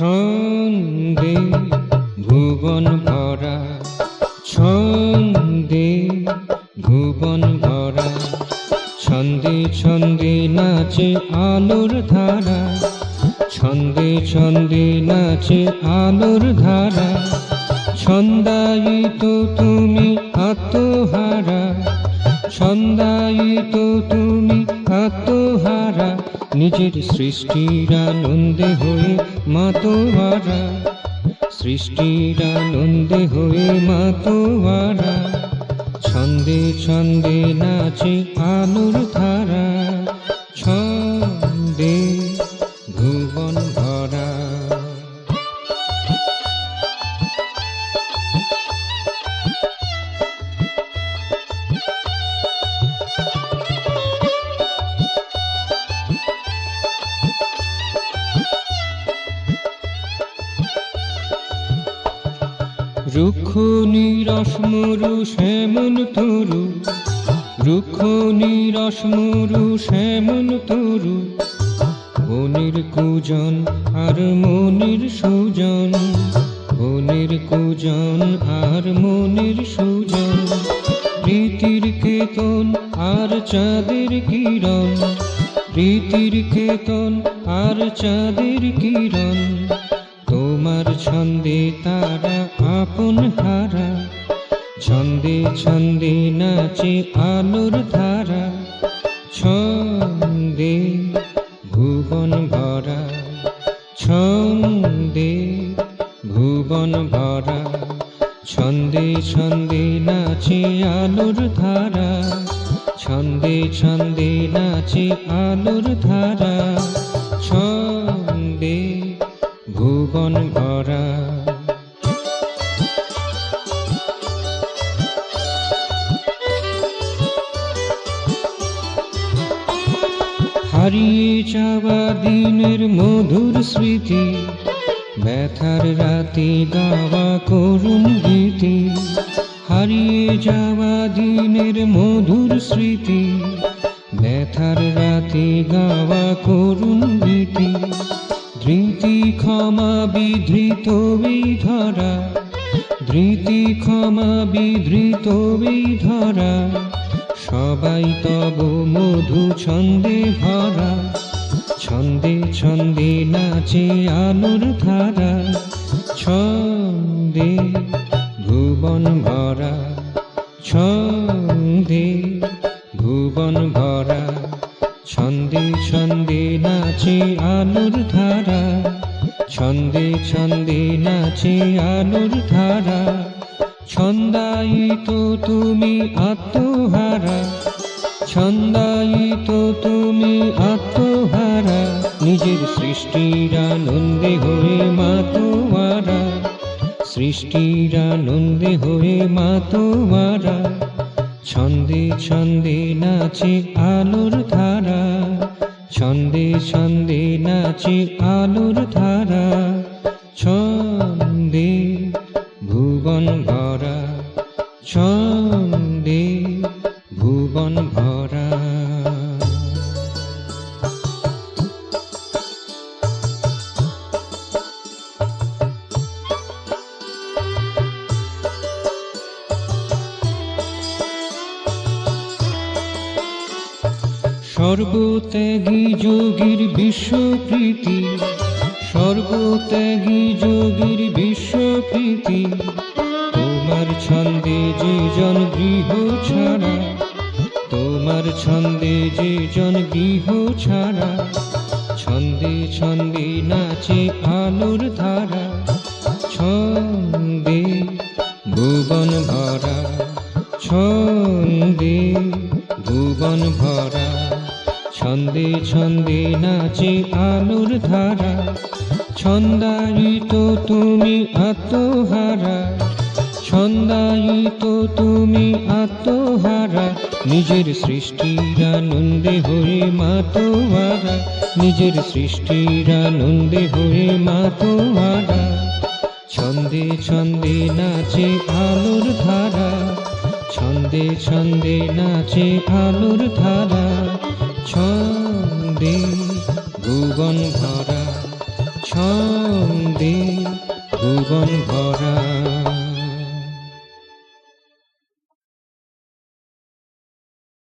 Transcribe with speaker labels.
Speaker 1: ছন্দে ভুবন ভরা, ছন্দে ভুবন ভরা, ছন্দে ছন্দে নাচে আলোর ধারা, ছন্দে ছন্দে নাচে আলোর ধারা। ছন্দায়িত তুমি আত্মহারা, ছন্দায়িত তুমি আত্মহারা, নিজের সৃষ্টির আনন্দে হয়ে মাতোয়ারা, সৃষ্টির আনন্দে হয়ে মাতোয়ারা। ছন্দে ছন্দে নাচে আলোর ধারা, ছন্দে ভুবন ভরা। রুক্ষ নিরস মরু শ্যামল তরু, রুক্ষ নিরস মরু শ্যামল তরু, বনের কুজন আর মনের সুজন, বনের কুজন আর মনের সুজন। প্রীতির কেতন আর চাঁদের কিরণ, প্রীতির কেতন আর চাঁদের কিরণ। তোমার ছন্দে তারা আপন হারা, ছন্দে ছন্দে নাচে আলোর ধারা। ছন্দে ভুবন ভরা, ছন্দে ভুবন ভরা, ছন্দে ছন্দে নাচে আলোর ধারা, ছন্দে ছন্দে নাচে আলোর ধারা। ছন্দে ভুবন ভরা। হারিয়ে যাওয়া দিনের মধুর স্মৃতি, ব্যথার রাতে গাওয়া করুণ গীতি। হারিয়ে যাওয়া দিনের মধুর স্মৃতি, ব্যথার রাতে গাওয়া করুণ গীতি। ধৃতি ক্ষমা বিধৃত ধরা, ধৃতি ক্ষমা বিধৃত ধরা, সবাই তব মধু ছন্দে ভরা। ছন্দে ছন্দে নাচে আলোর ধারা, ছন্দে ভুবন ভরা, ছন্দে ভুবন ভরা, ছন্দে ছন্দে নাচে আলোর ধারা, ছন্দে ছন্দে নাচে আলোর ধারা। ছন্দায়িত তুমি আত্মহারা, ছন্দায়িত তুমি আত্মহারা, নিজের সৃষ্টির আনন্দে হয়ে মাতোয়ারা, সৃষ্টির আনন্দে হয়ে মাতোয়ারা। ছন্দে ছন্দে নাচে আলোর ধারা, ছন্দে ছন্দে নাচে আলোর ধারা। ছন্দে ভুবন ভরা, ছন্দে ভুবন ভরা। সর্বত্যাগী যোগীর বিশ্বপ্রীতি, সর্বত্যাগী যোগীর বিশ্বপ্রীতি। তোমার ছন্দে যে জন গৃহ ছাড়া, তোমার ছন্দে যে জন গৃহ ছাড়া, ছন্দে ছন্দে নাচে আলোর ধারা। ছন্দে ভুবন ভরা, ছন্দে ভুবন ভরা, ছন্দে ছন্দে নাচে আলোর ধারা। ছন্দায়িত তুমি আত্মহারা, ছন্দায়িত তুমি আত্মহারা, নিজের সৃষ্টির আনন্দে হয়ে মাতোয়ারা, নিজের সৃষ্টির আনন্দে হয়ে মাতোয়ারা। ছন্দে ছন্দে নাচে আলোর ধারা, ছন্দে ছন্দে নাচে আলোর ধারা। ছন্দে ভুবন ভরা, ছন্দে আনন্দে ভুবন ভরা।